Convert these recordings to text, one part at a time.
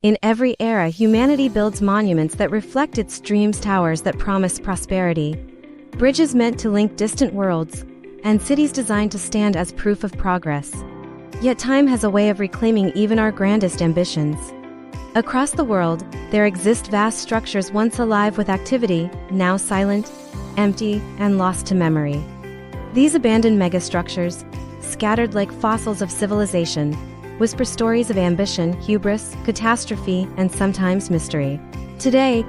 In every era, humanity builds monuments that reflect its dreams, towers that promise prosperity, bridges meant to link distant worlds, and cities designed to stand as proof of progress. Yet time has a way of reclaiming even our grandest ambitions. Across the world, there exist vast structures once alive with activity, now silent, empty, and lost to memory. These abandoned megastructures, scattered like fossils of civilization, whisper stories of ambition, hubris, catastrophe, and sometimes mystery. Today,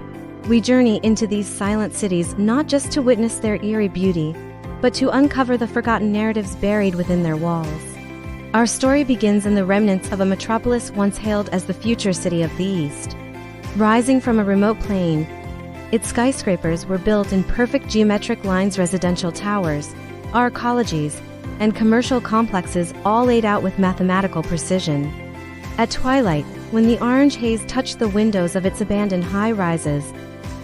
we journey into these silent cities not just to witness their eerie beauty, but to uncover the forgotten narratives buried within their walls. Our story begins in the remnants of a metropolis once hailed as the future city of the East. Rising from a remote plain, its skyscrapers were built in perfect geometric lines, residential towers, arcologies, and commercial complexes all laid out with mathematical precision. At twilight, when the orange haze touched the windows of its abandoned high-rises,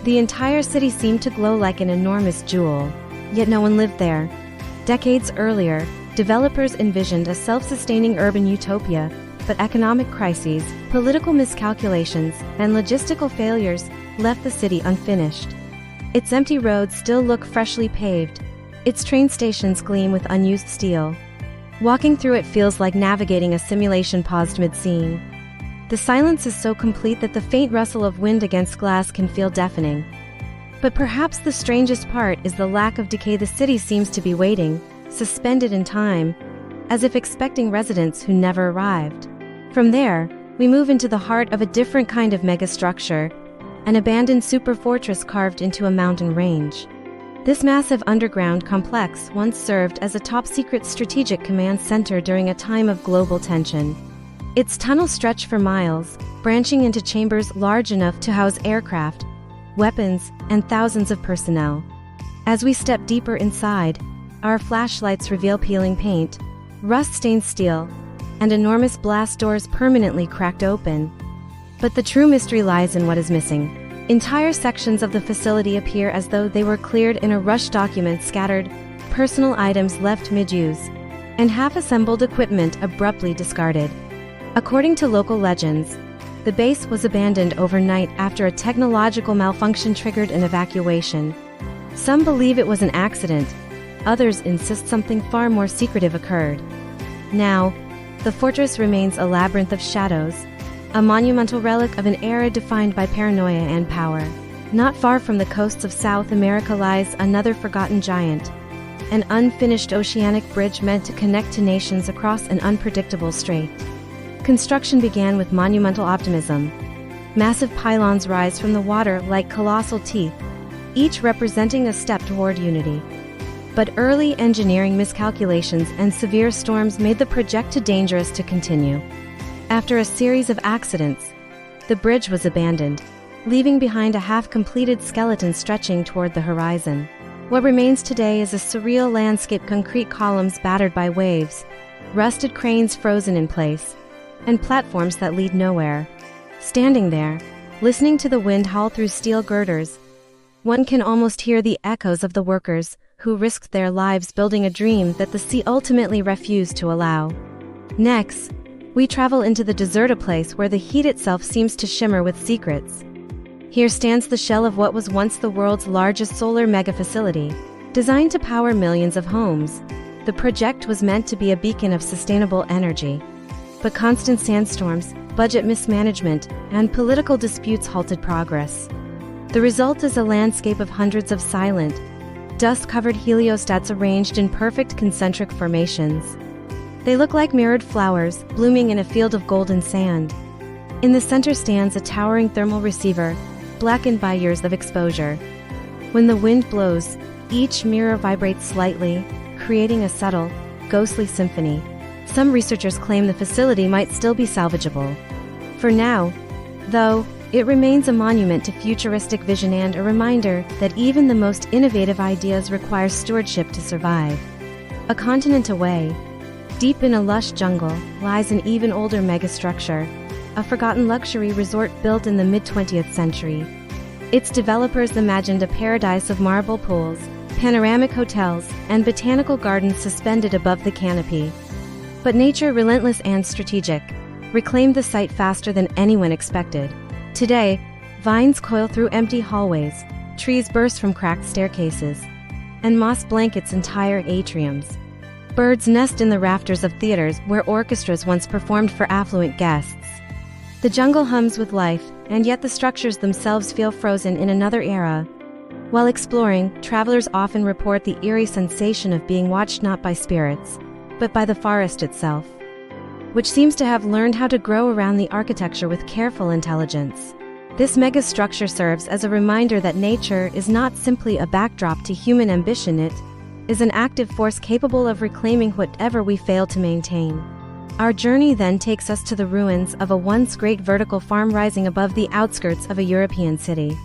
the entire city seemed to glow like an enormous jewel. Yet no one lived there. Decades earlier, developers envisioned a self-sustaining urban utopia, but economic crises, political miscalculations, and logistical failures left the city unfinished. Its empty roads still look freshly paved. Its train stations gleam with unused steel. Walking through it feels like navigating a simulation paused mid-scene. The silence is so complete that the faint rustle of wind against glass can feel deafening. But perhaps the strangest part is the lack of decay. The city seems to be waiting, suspended in time, as if expecting residents who never arrived. From there, we move into the heart of a different kind of megastructure, an abandoned superfortress carved into a mountain range. This massive underground complex once served as a top-secret strategic command center during a time of global tension. Its tunnels stretch for miles, branching into chambers large enough to house aircraft, weapons, and thousands of personnel. As we step deeper inside, our flashlights reveal peeling paint, rust-stained steel, and enormous blast doors permanently cracked open. But the true mystery lies in what is missing. Entire sections of the facility appear as though they were cleared in a rush, documents scattered, personal items left mid-use, and half-assembled equipment abruptly discarded. According to local legends, the base was abandoned overnight after a technological malfunction triggered an evacuation. Some believe it was an accident, others insist something far more secretive occurred. Now, the fortress remains a labyrinth of shadows, a monumental relic of an era defined by paranoia and power. Not far from the coasts of South America lies another forgotten giant, an unfinished oceanic bridge meant to connect two nations across an unpredictable strait. Construction began with monumental optimism. Massive pylons rise from the water like colossal teeth, each representing a step toward unity. But early engineering miscalculations and severe storms made the project too dangerous to continue. After a series of accidents, the bridge was abandoned, leaving behind a half-completed skeleton stretching toward the horizon. What remains today is a surreal landscape: concrete columns battered by waves, rusted cranes frozen in place, and platforms that lead nowhere. Standing there, listening to the wind howl through steel girders, one can almost hear the echoes of the workers who risked their lives building a dream that the sea ultimately refused to allow. Next, we travel into the deserted place where the heat itself seems to shimmer with secrets. Here stands the shell of what was once the world's largest solar mega facility. Designed to power millions of homes, the project was meant to be a beacon of sustainable energy. But constant sandstorms, budget mismanagement, and political disputes halted progress. The result is a landscape of hundreds of silent, dust-covered heliostats arranged in perfect concentric formations. They look like mirrored flowers, blooming in a field of golden sand. In the center stands a towering thermal receiver, blackened by years of exposure. When the wind blows, each mirror vibrates slightly, creating a subtle, ghostly symphony. Some researchers claim the facility might still be salvageable. For now, though, it remains a monument to futuristic vision and a reminder that even the most innovative ideas require stewardship to survive. A continent away, deep in a lush jungle, lies an even older megastructure, a forgotten luxury resort built in the mid-20th century. Its developers imagined a paradise of marble pools, panoramic hotels, and botanical gardens suspended above the canopy. But nature, relentless and strategic, reclaimed the site faster than anyone expected. Today, vines coil through empty hallways, trees burst from cracked staircases, and moss blankets entire atriums. Birds nest in the rafters of theaters where orchestras once performed for affluent guests. The jungle hums with life, and yet the structures themselves feel frozen in another era. While exploring, travelers often report the eerie sensation of being watched not by spirits, but by the forest itself, which seems to have learned how to grow around the architecture with careful intelligence. This megastructure serves as a reminder that nature is not simply a backdrop to human ambition, it is an active force capable of reclaiming whatever we fail to maintain. Our journey then takes us to the ruins of a once great vertical farm rising above the outskirts of a European city.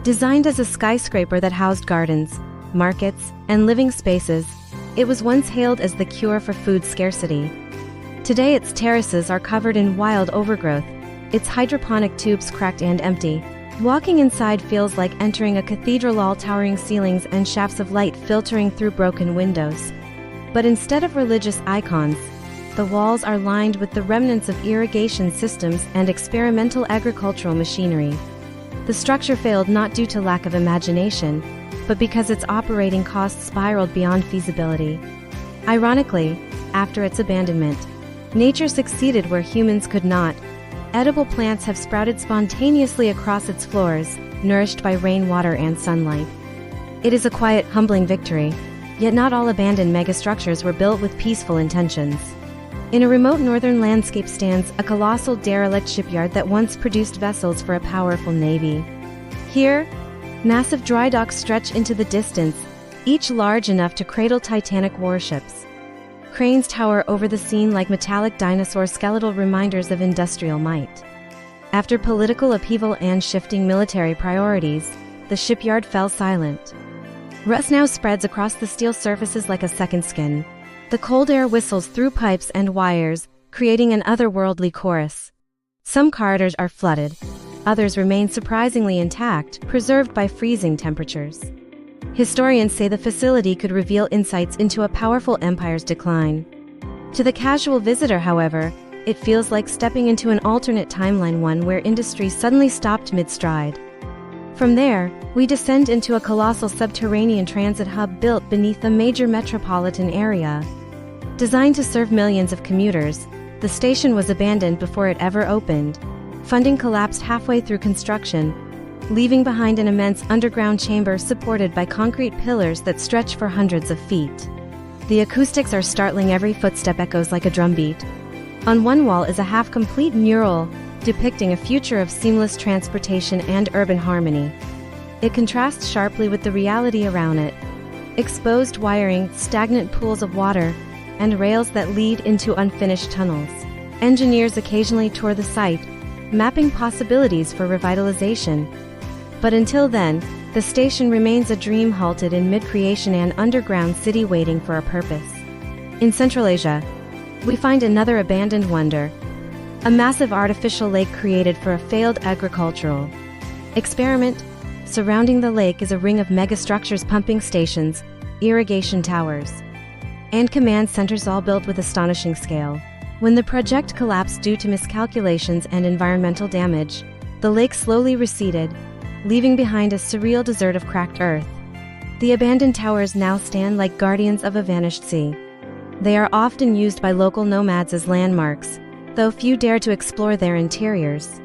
Designed as a skyscraper that housed gardens, markets, and living spaces, it was once hailed as the cure for food scarcity. Today its terraces are covered in wild overgrowth, its hydroponic tubes cracked and empty. Walking inside feels like entering a cathedral, all towering ceilings and shafts of light filtering through broken windows. But instead of religious icons, the walls are lined with the remnants of irrigation systems and experimental agricultural machinery. The structure failed not due to lack of imagination, but because its operating costs spiraled beyond feasibility. Ironically, after its abandonment, nature succeeded where humans could not. Edible plants have sprouted spontaneously across its floors, nourished by rainwater and sunlight. It is a quiet, humbling victory, yet not all abandoned megastructures were built with peaceful intentions. In a remote northern landscape stands a colossal derelict shipyard that once produced vessels for a powerful navy. Here, massive dry docks stretch into the distance, each large enough to cradle titanic warships. Cranes tower over the scene like metallic dinosaur skeletal reminders of industrial might. After political upheaval and shifting military priorities, the shipyard fell silent. Rust now spreads across the steel surfaces like a second skin. The cold air whistles through pipes and wires, creating an otherworldly chorus. Some corridors are flooded, others remain surprisingly intact, preserved by freezing temperatures. Historians say the facility could reveal insights into a powerful empire's decline. To the casual visitor, however, it feels like stepping into an alternate timeline, one where industry suddenly stopped mid-stride. From there, we descend into a colossal subterranean transit hub built beneath a major metropolitan area. Designed to serve millions of commuters, the station was abandoned before it ever opened. Funding collapsed halfway through construction, leaving behind an immense underground chamber supported by concrete pillars that stretch for hundreds of feet. The acoustics are startling, every footstep echoes like a drumbeat. On one wall is a half-complete mural depicting a future of seamless transportation and urban harmony. It contrasts sharply with the reality around it. Exposed wiring, stagnant pools of water, and rails that lead into unfinished tunnels. Engineers occasionally tour the site, mapping possibilities for revitalization. But until then, the station remains a dream halted in mid-creation, an underground city waiting for a purpose. In Central Asia, we find another abandoned wonder, a massive artificial lake created for a failed agricultural experiment. Surrounding the lake is a ring of megastructures, pumping stations, irrigation towers, and command centers, all built with astonishing scale. When the project collapsed due to miscalculations and environmental damage, the lake slowly receded, leaving behind a surreal desert of cracked earth. The abandoned towers now stand like guardians of a vanished sea. They are often used by local nomads as landmarks, though few dare to explore their interiors.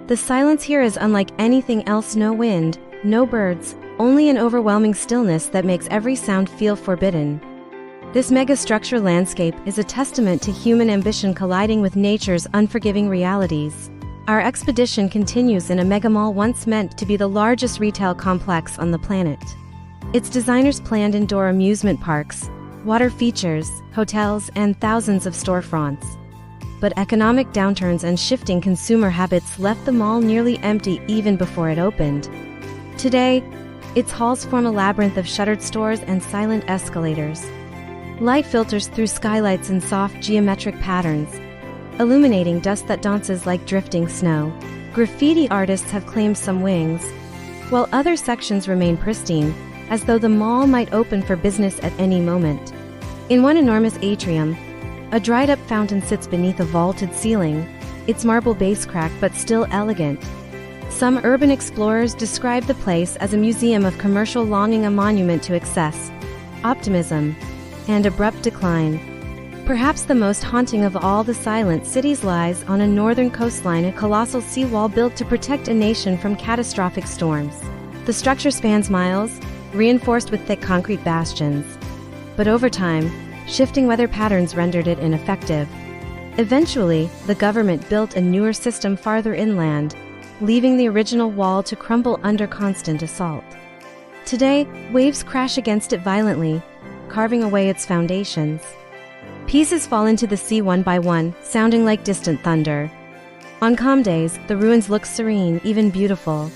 The silence here is unlike anything else: no wind, no birds, only an overwhelming stillness that makes every sound feel forbidden. This megastructure landscape is a testament to human ambition colliding with nature's unforgiving realities. Our expedition continues in a megamall once meant to be the largest retail complex on the planet. Its designers planned indoor amusement parks, water features, hotels, and thousands of storefronts. But economic downturns and shifting consumer habits left the mall nearly empty even before it opened. Today, its halls form a labyrinth of shuttered stores and silent escalators. Light filters through skylights in soft geometric patterns, illuminating dust that dances like drifting snow. Graffiti artists have claimed some wings, while other sections remain pristine, as though the mall might open for business at any moment. In one enormous atrium, a dried-up fountain sits beneath a vaulted ceiling, its marble base cracked but still elegant. Some urban explorers describe the place as a museum of commercial longing, a monument to excess, optimism, and abrupt decline. Perhaps the most haunting of all the silent cities lies on a northern coastline, a colossal seawall built to protect a nation from catastrophic storms. The structure spans miles, reinforced with thick concrete bastions. But over time, shifting weather patterns rendered it ineffective. Eventually, the government built a newer system farther inland, leaving the original wall to crumble under constant assault. Today, waves crash against it violently, carving away its foundations. Pieces fall into the sea one by one, sounding like distant thunder. On calm days, the ruins look serene, even beautiful.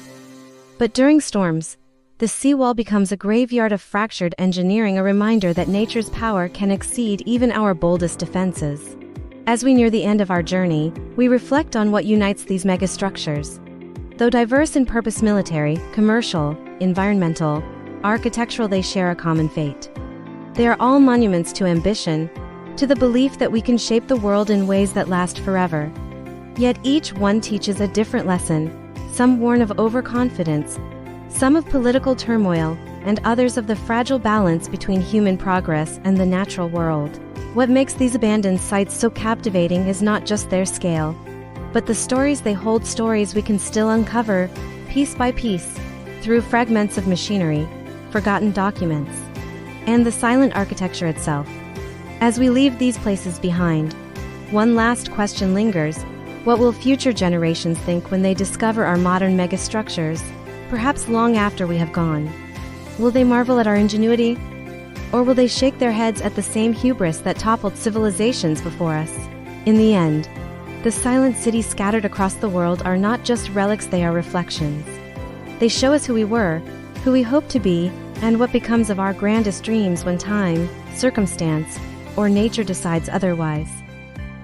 But during storms, the seawall becomes a graveyard of fractured engineering, a reminder that nature's power can exceed even our boldest defenses. As we near the end of our journey, we reflect on what unites these megastructures. Though diverse in purpose, military, commercial, environmental, architectural, they share a common fate. They are all monuments to ambition, to the belief that we can shape the world in ways that last forever. Yet each one teaches a different lesson, some warn of overconfidence, some of political turmoil, and others of the fragile balance between human progress and the natural world. What makes these abandoned sites so captivating is not just their scale, but the stories they hold, stories we can still uncover, piece by piece, through fragments of machinery, forgotten documents, and the silent architecture itself. As we leave these places behind, one last question lingers: what will future generations think when they discover our modern megastructures, perhaps long after we have gone? Will they marvel at our ingenuity? Or will they shake their heads at the same hubris that toppled civilizations before us? In the end, the silent cities scattered across the world are not just relics, they are reflections. They show us who we were, who we hope to be, and what becomes of our grandest dreams when time, circumstance, or nature decides otherwise.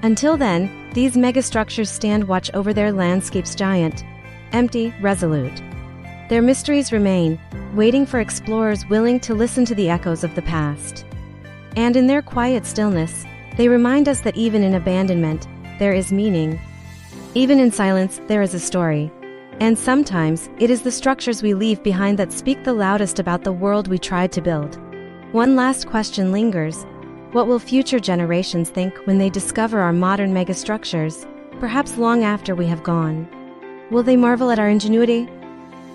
Until then, these megastructures stand watch over their landscapes, giant, empty, resolute. Their mysteries remain, waiting for explorers willing to listen to the echoes of the past. And in their quiet stillness, they remind us that even in abandonment, there is meaning. Even in silence, there is a story. And sometimes, it is the structures we leave behind that speak the loudest about the world we tried to build. One last question lingers: what will future generations think when they discover our modern megastructures, perhaps long after we have gone? Will they marvel at our ingenuity?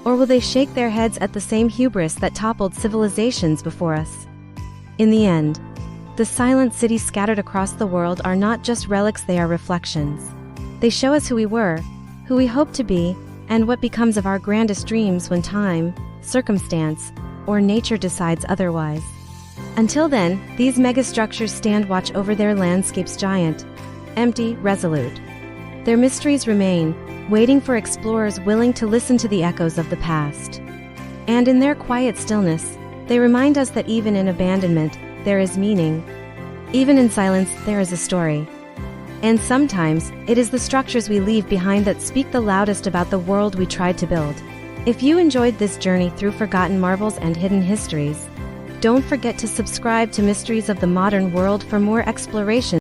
Or will they shake their heads at the same hubris that toppled civilizations before us? In the end, the silent cities scattered across the world are not just relics, they are reflections. They show us who we were, who we hope to be, and what becomes of our grandest dreams when time, circumstance, or nature decides otherwise. Until then, these megastructures stand watch over their landscapes, giant, empty, resolute. Their mysteries remain, waiting for explorers willing to listen to the echoes of the past. And in their quiet stillness, they remind us that even in abandonment, there is meaning. Even in silence, there is a story. And sometimes, it is the structures we leave behind that speak the loudest about the world we tried to build. If you enjoyed this journey through forgotten marvels and hidden histories, don't forget to subscribe to Mysteries of the Modern World for more exploration.